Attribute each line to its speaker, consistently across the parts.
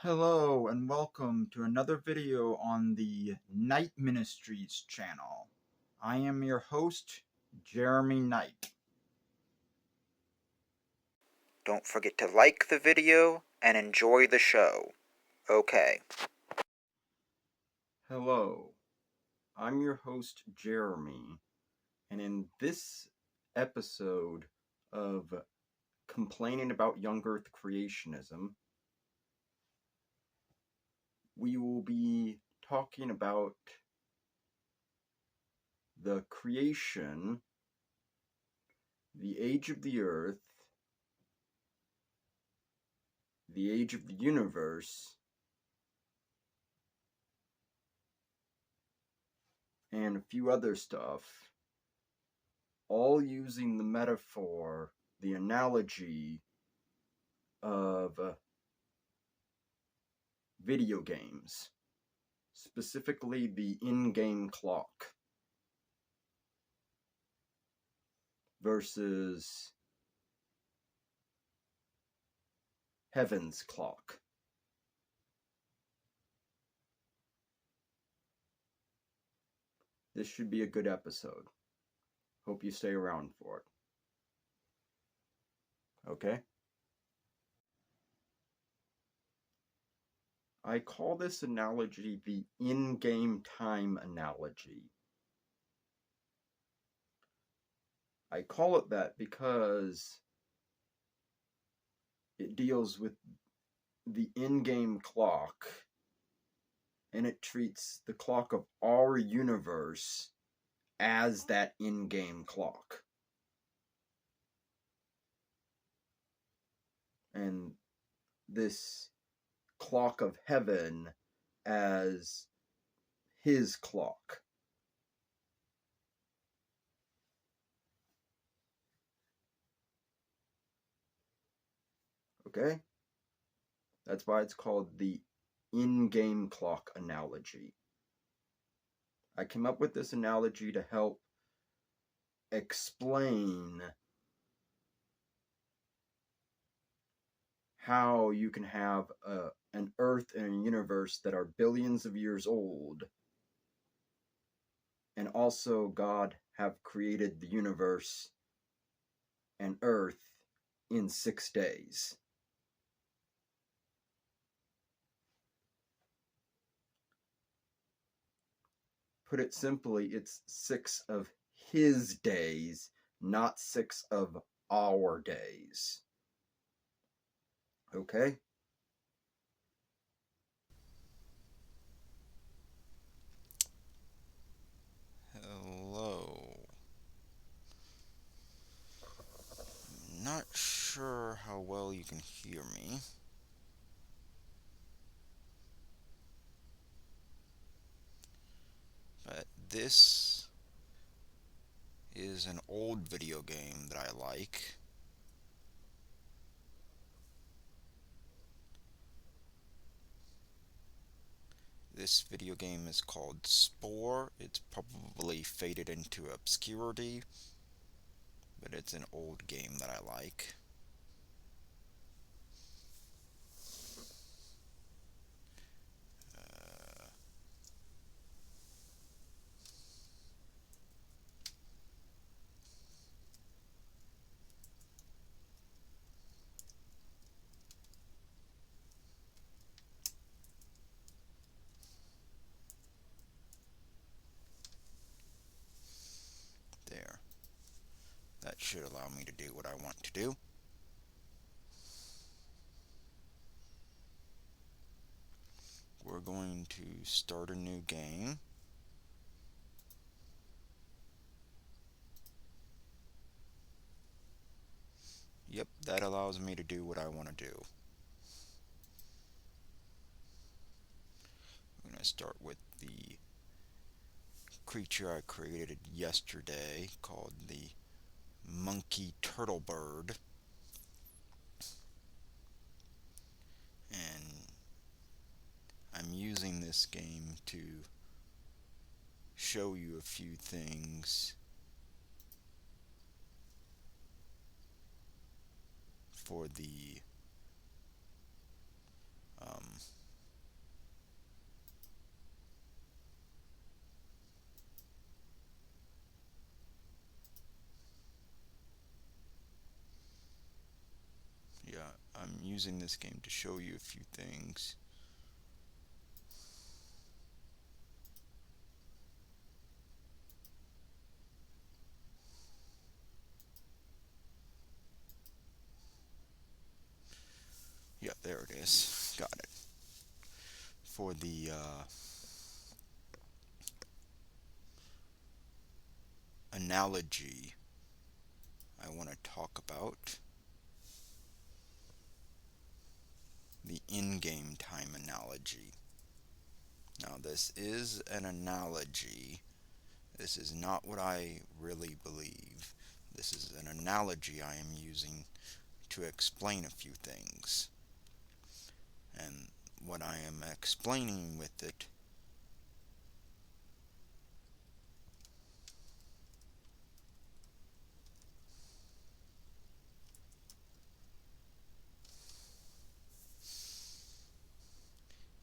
Speaker 1: Hello and welcome to another video on the Night Ministries channel. I am your host, Jeremy Knight.
Speaker 2: Don't forget to like the video and enjoy the show. Okay.
Speaker 1: Hello, I'm your host, Jeremy, and in this episode of Complaining About Young Earth Creationism, we will be talking about the creation, the age of the earth, the age of the universe, and a few other stuff, all using the metaphor, the analogy of video games, specifically the in-game clock versus heaven's clock. This should be a good episode. Hope you stay around for it. Okay? I call this analogy the in-game time analogy. I call it that because it deals with the in-game clock, and it treats the clock of our universe as that in-game clock. And this clock of heaven as his clock. Okay? That's why it's called the in-game clock analogy. I came up with this analogy to help explain how you can have an Earth and a universe that are billions of years old, and also God have created the universe and Earth in 6 days. Put it simply, it's 6 of his days, not 6 of our days. Okay?
Speaker 2: Hello. Not sure how well you can hear me. But this is an old video game that I like. This video game is called Spore. It's probably faded into obscurity, but it's an old game that I like. There. That should allow me to do what I want to do. We're going to start a new game. Yep, that allows me to do what I want to do. I'm going to start with the creature I created yesterday called the monkey turtle bird. And I'm using this game to show you a few things for the using this game to show you a few things. Yeah, there it is. Got it. For the analogy I want to talk about, the in-game time analogy. Now, this is an analogy. This is not what I really believe. This is an analogy I am using to explain a few things. And what I am explaining with it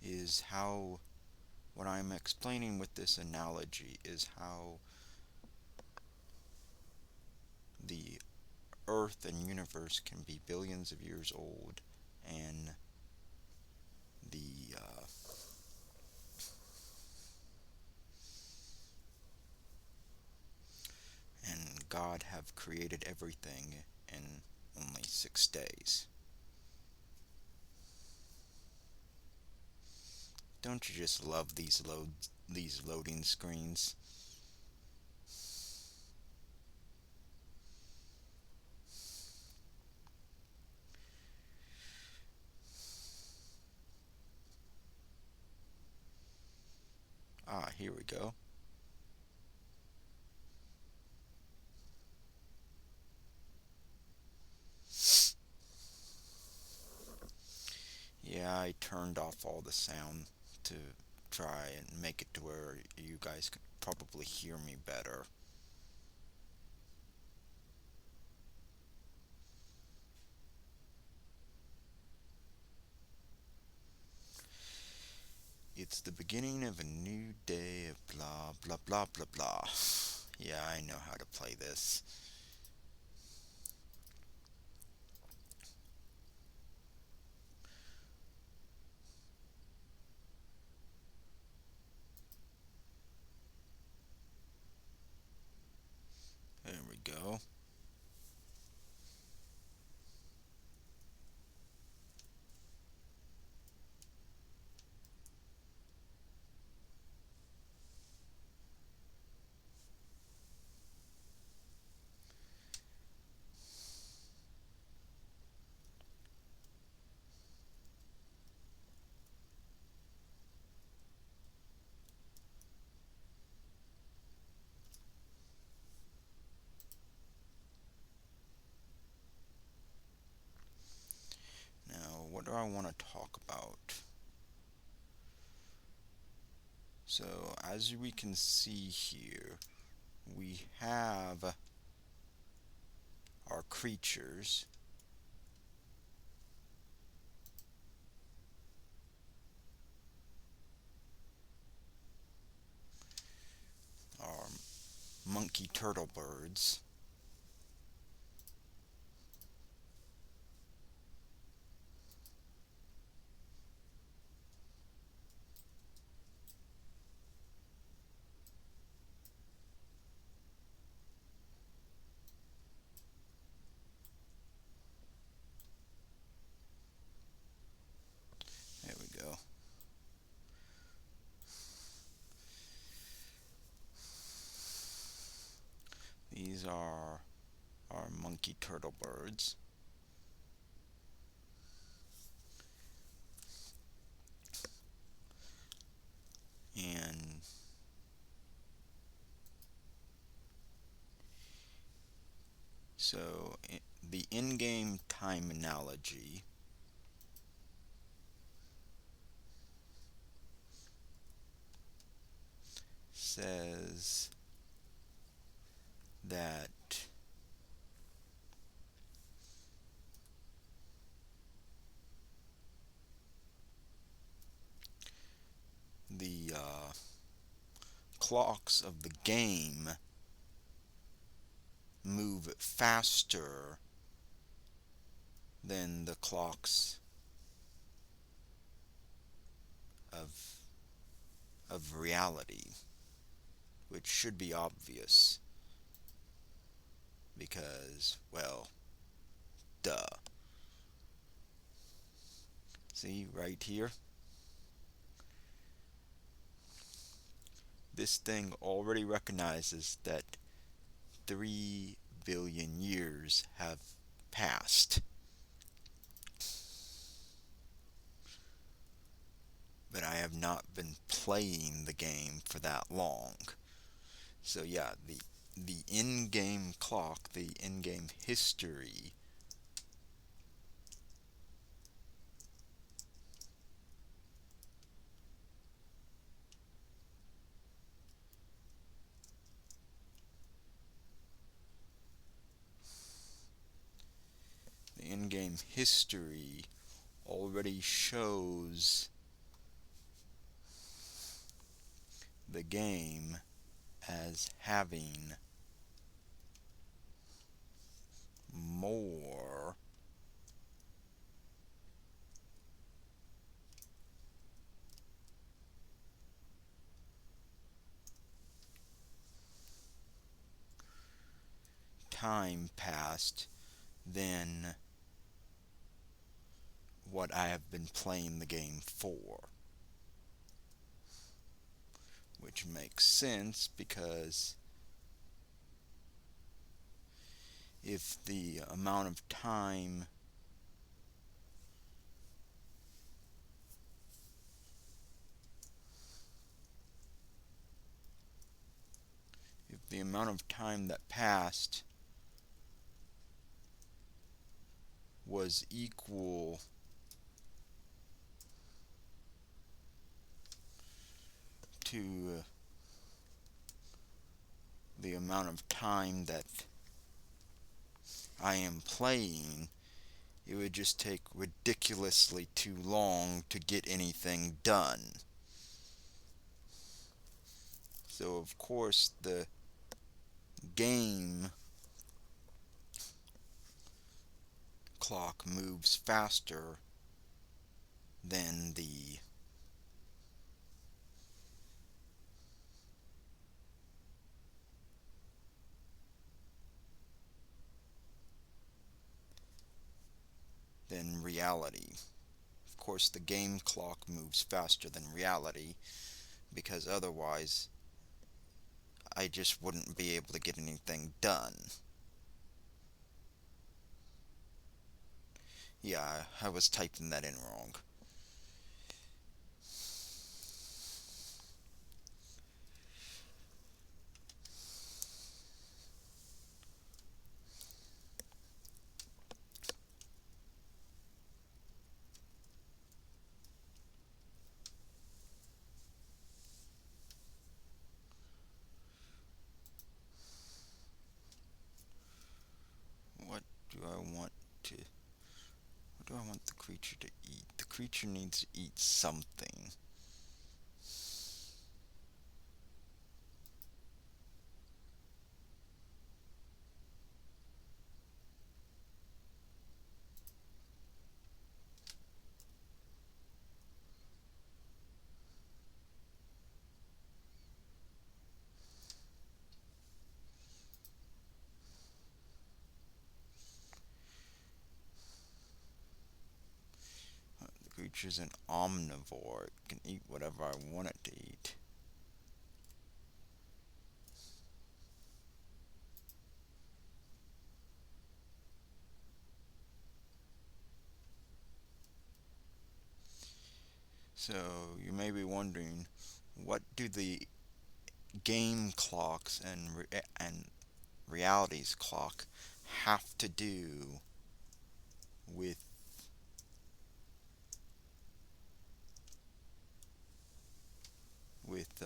Speaker 2: is how, what I'm explaining with this analogy is how the Earth and universe can be billions of years old, and the and God have created everything in only 6 days. Don't you just love these loading screens? Ah, here we go. Yeah, I turned off all the sound to try and make it to where you guys could probably hear me better. It's the beginning of a new day of blah blah blah blah blah. Yeah, I know how to play this. There we go. Now, what do I want to talk about? So, as we can see here, we have our creatures, our monkey turtle birds, there we go. These are our monkey turtle birds. And so the in-game time analogy says that the clocks of the game move faster than the clocks of reality, which should be obvious because, well, duh. See right here? This thing already recognizes that 3 billion years have passed. But I have not been playing the game for that long. So yeah, the in-game clock, the in-game history the in-game history already shows the game as having more time passed than what I have been playing the game for. Which makes sense because if the amount of time that passed was equal to the amount of time that I am playing, it would just take ridiculously too long to get anything done. So of course the game clock moves faster than the than reality. Of course the game clock moves faster than reality because otherwise I just wouldn't be able to get anything done. Yeah, I was typing that in wrong. What do I want to... What do I want the creature to eat? The creature needs to eat something. The creature's an omnivore. It can eat whatever I want it to eat. So you may be wondering, what do the game clocks and reality's clock have to do with with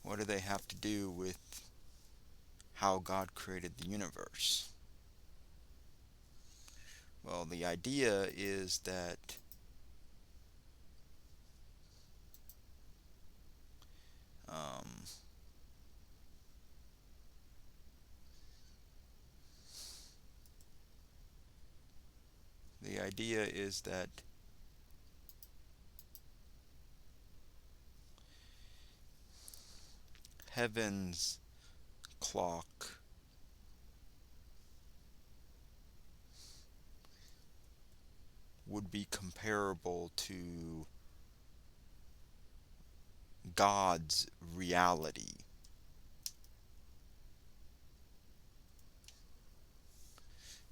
Speaker 2: what do they have to do with how God created the universe? Well, the idea is that um, idea is that heaven's clock would be comparable to God's reality.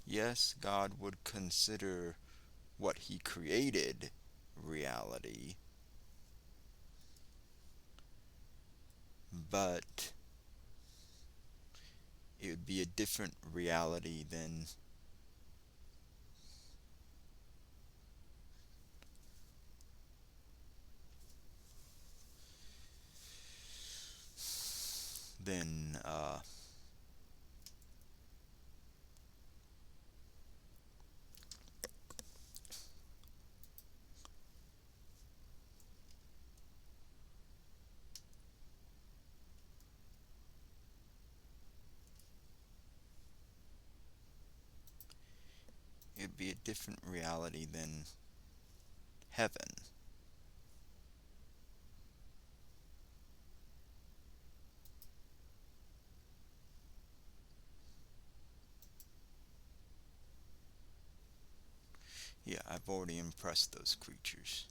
Speaker 2: Yes, God would consider what He created reality, but it would be a different reality than it'd be a different reality than heaven. Yeah, I've already impressed those creatures.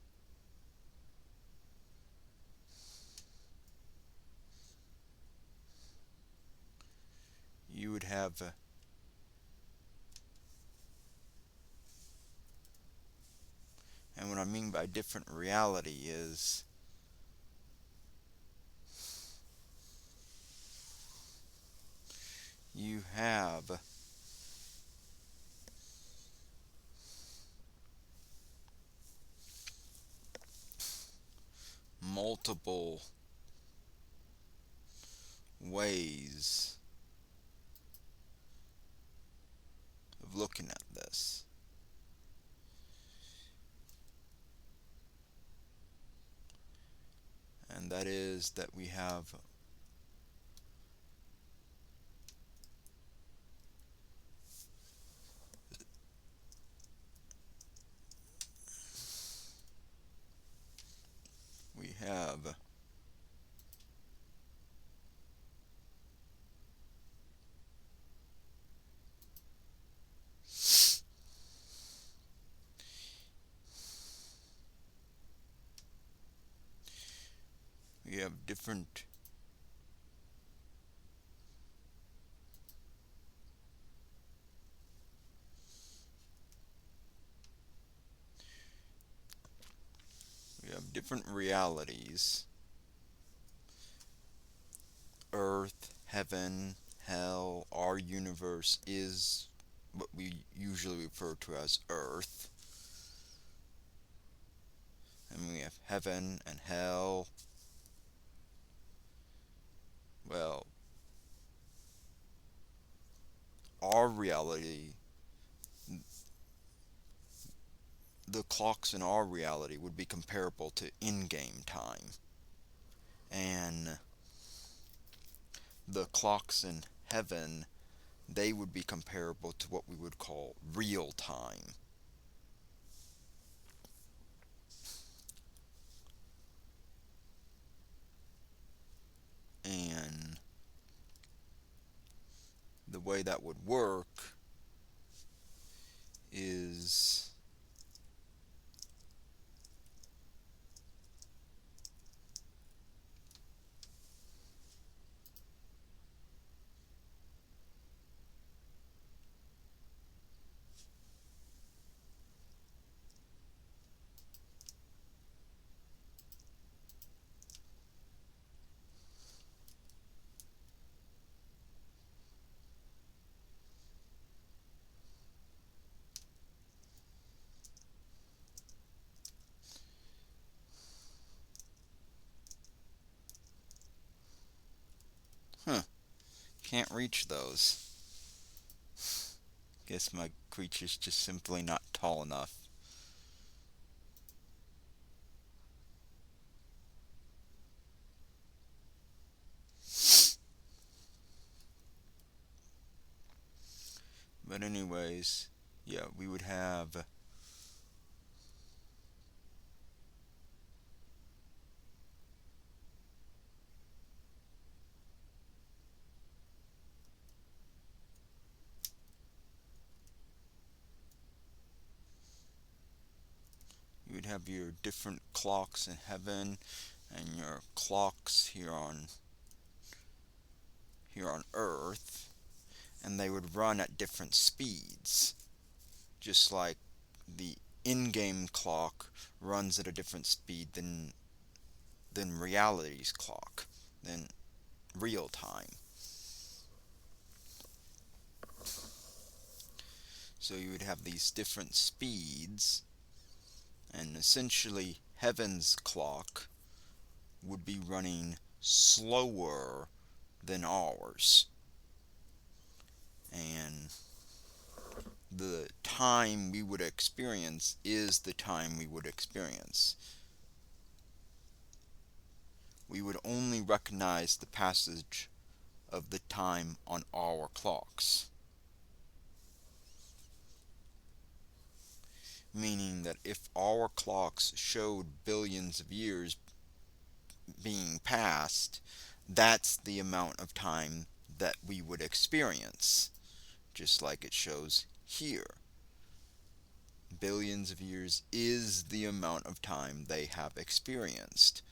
Speaker 2: You would have, and what I mean by different reality is you have multiple ways of looking at this. And that is that we have we have different we have different realities: earth, heaven, hell. Our universe is what we usually refer to as earth. And we have heaven and hell. Well, our reality, the clocks in our reality would be comparable to in-game time, and the clocks in heaven, they would be comparable to what we would call real time. And the way that would work is huh, can't reach those. Guess my creature's just simply not tall enough. But anyways, yeah, we would have have your different clocks in heaven and your clocks here on Earth, and they would run at different speeds, just like the in-game clock runs at a different speed than reality's clock, than real time. So you would have these different speeds, and essentially heaven's clock would be running slower than ours. And the time we would experience is the time we would experience. We would only recognize the passage of the time on our clocks. Meaning that if our clocks showed billions of years being passed, that's the amount of time that we would experience, just like it shows here. Billions of years is the amount of time they have experienced.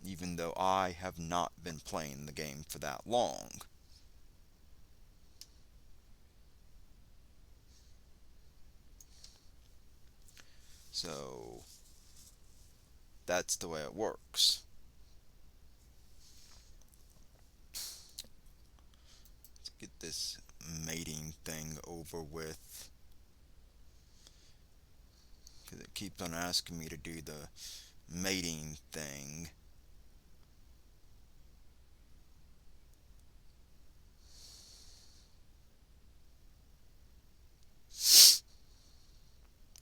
Speaker 2: Even though I have not been playing the game for that long. So that's the way it works. Let's get this mating thing over with, because it keeps on asking me to do the mating thing.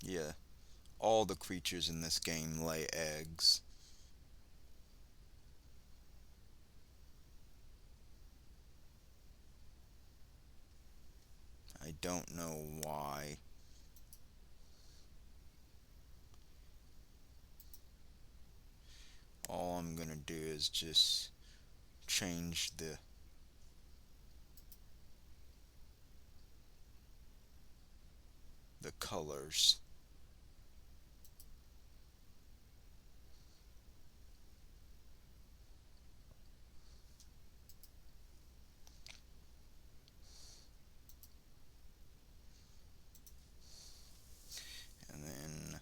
Speaker 2: Yeah, all the creatures in this game lay eggs. I don't know why. All I'm gonna do is just change the colors. And then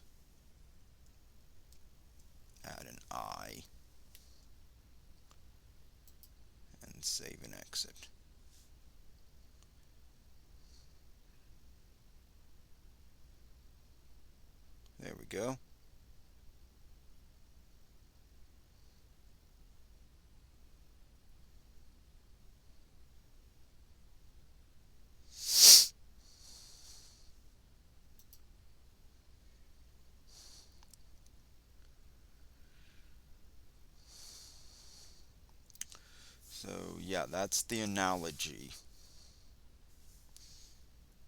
Speaker 2: add an eye and save and exit. There we go. So yeah, that's the analogy.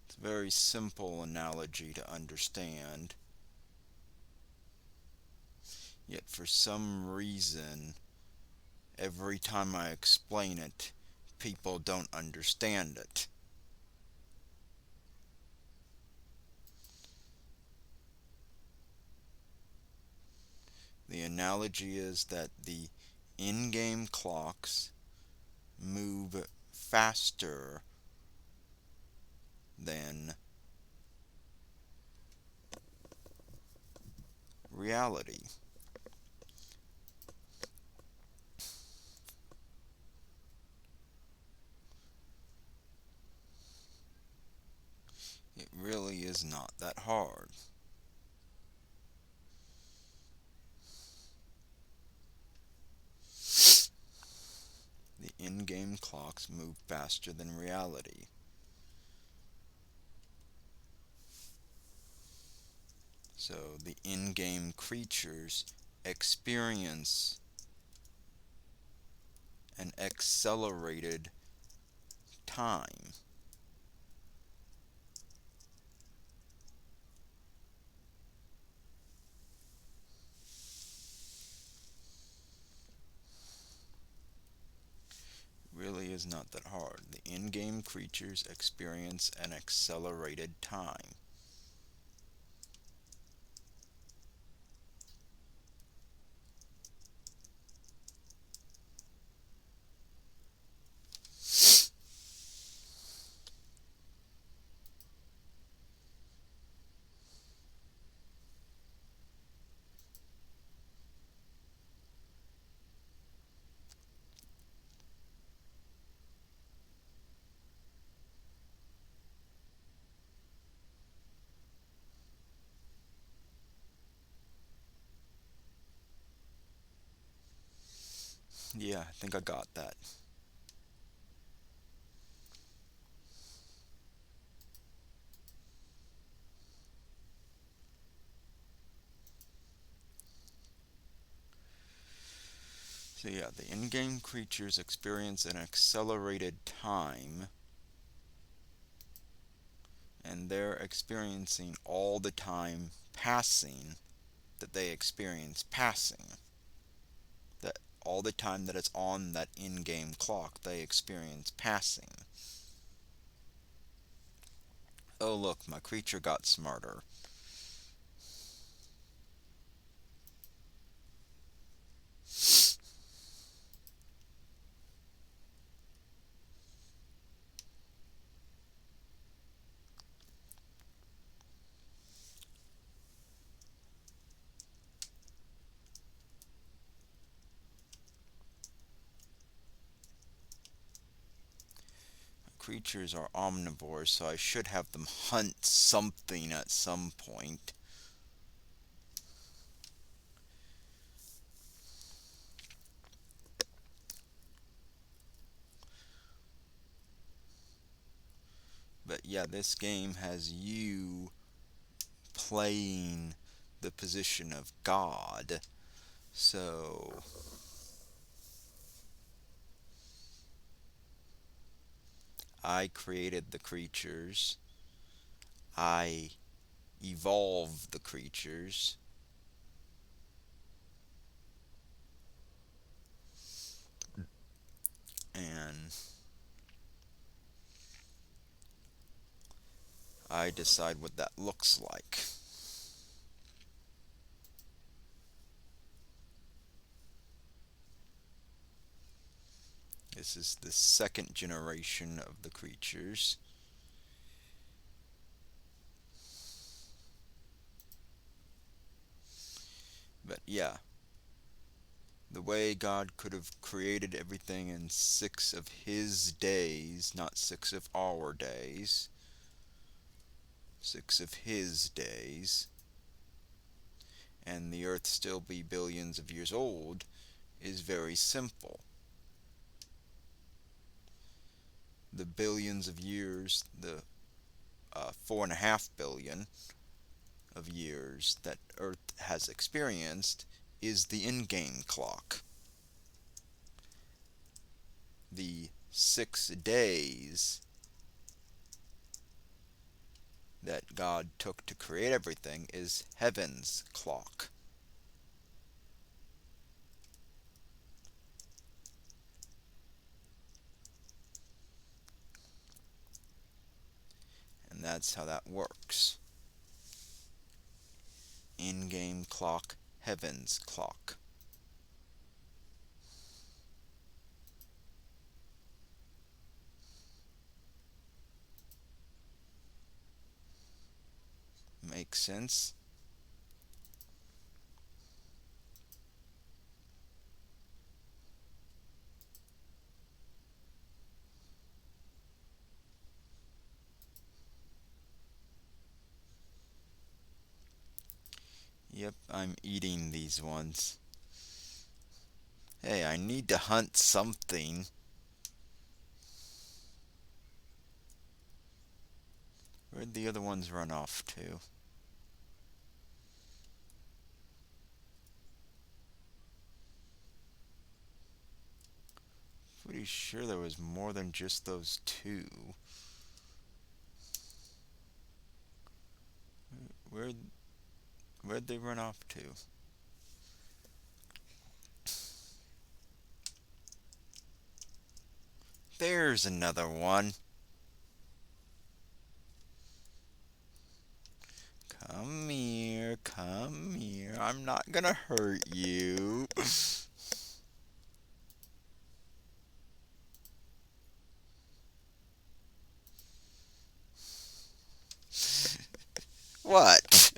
Speaker 2: It's a very simple analogy to understand. Yet for some reason, every time I explain it, people don't understand it. The analogy is that the in-game clocks move faster than reality. It really is not that hard. The in-game clocks move faster than reality. So the in-game creatures experience an accelerated time. really is not that hard. The in-game creatures experience an accelerated time. Yeah, I think I got that. So yeah, the in-game creatures experience an accelerated time, and they're experiencing all the time passing that they experience passing. That all the time that it's on that in-game clock, they experience passing. Oh look, my creature got smarter. Creatures are omnivores, so I should have them hunt something at some point. But yeah, this game has you playing the position of God. So I created the creatures. I evolved the creatures. And I decide what that looks like. This is the second generation of the creatures. But yeah, the way God could have created everything in 6 of His days, not 6 of our days, 6 of His days, and the earth still be billions of years old, is very simple. The billions of years, the 4.5 billion of years that Earth has experienced, is the in game clock. The 6 days that God took to create everything is heaven's clock. And that's how that works. In game clock, heaven's clock. Makes sense? Yep, I'm eating these ones. Hey, I need to hunt something. Where'd the other ones run off to? Pretty sure there was more than just those two. Where'd, where'd they run off to? There's another one. Come here, come here. I'm not gonna hurt you. What?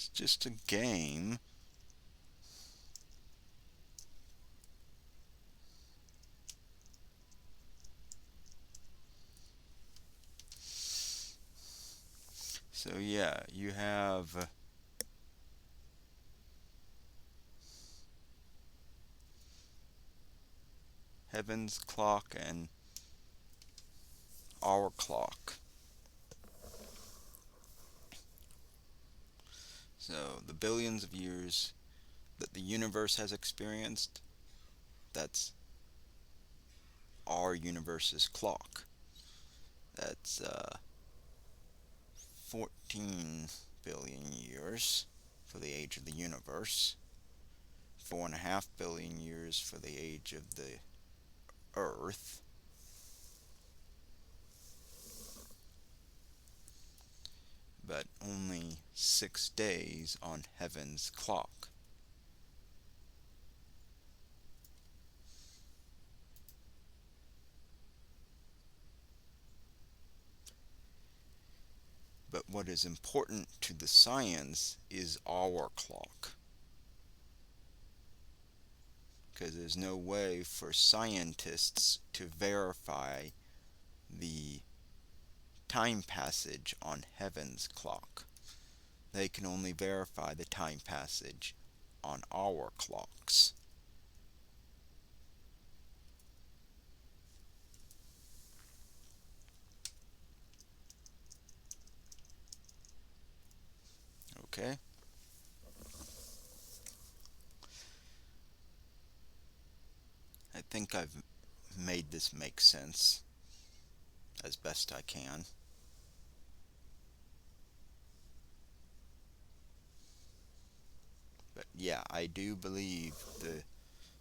Speaker 2: It's just a game. So yeah, you have heaven's clock and our clock. So the billions of years that the universe has experienced, that's our universe's clock. That's 14 billion years for the age of the universe, 4.5 billion years for the age of the Earth, but only 6 days on heaven's clock. But what is important to the science is our clock, because there's no way for scientists to verify the time passage on heaven's clock. They can only verify the time passage on our clocks. Okay? I think I've made this make sense as best I can. But yeah, I do believe the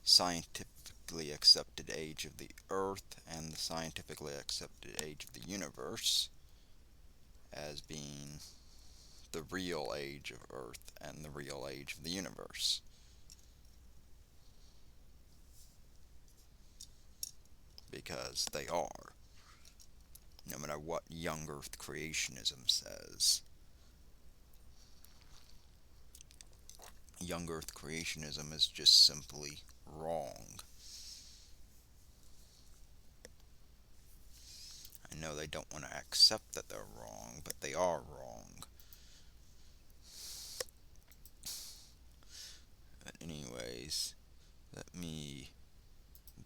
Speaker 2: scientifically accepted age of the Earth and the scientifically accepted age of the universe as being the real age of Earth and the real age of the universe. Because they are, no matter what young Earth creationism says. Young Earth creationism is just simply wrong. I know they don't want to accept that they're wrong, but they are wrong. But anyways, let me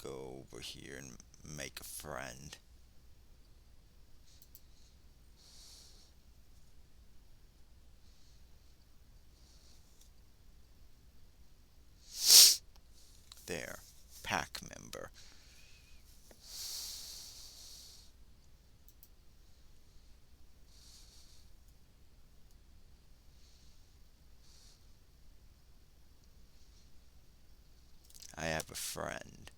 Speaker 2: go over here and make a friend. There, pack member. I have a friend.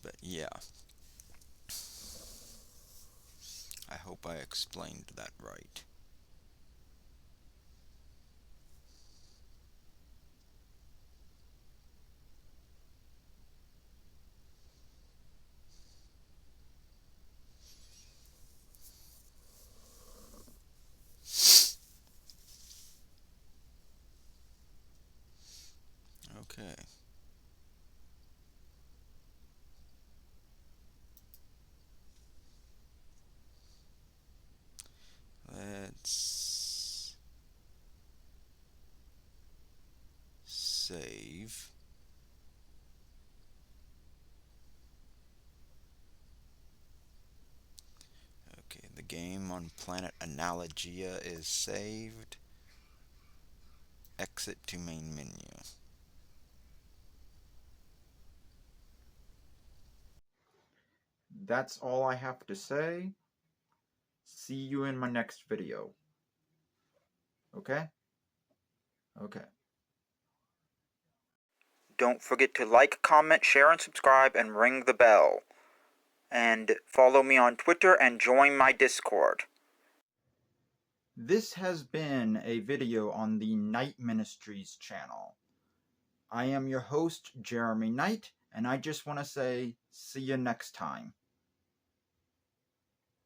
Speaker 2: But yeah, I hope I explained that right. Okay. Let's save. Okay, the game on planet Analogia is saved. Exit to main menu.
Speaker 1: That's all I have to say. See you in my next video. Okay? Okay.
Speaker 3: Don't forget to like, comment, share, and subscribe, and ring the bell. And follow me on Twitter and join my Discord.
Speaker 1: This has been a video on the Knight Ministries channel. I am your host, Jeremy Knight, and I just want to say, see you next time.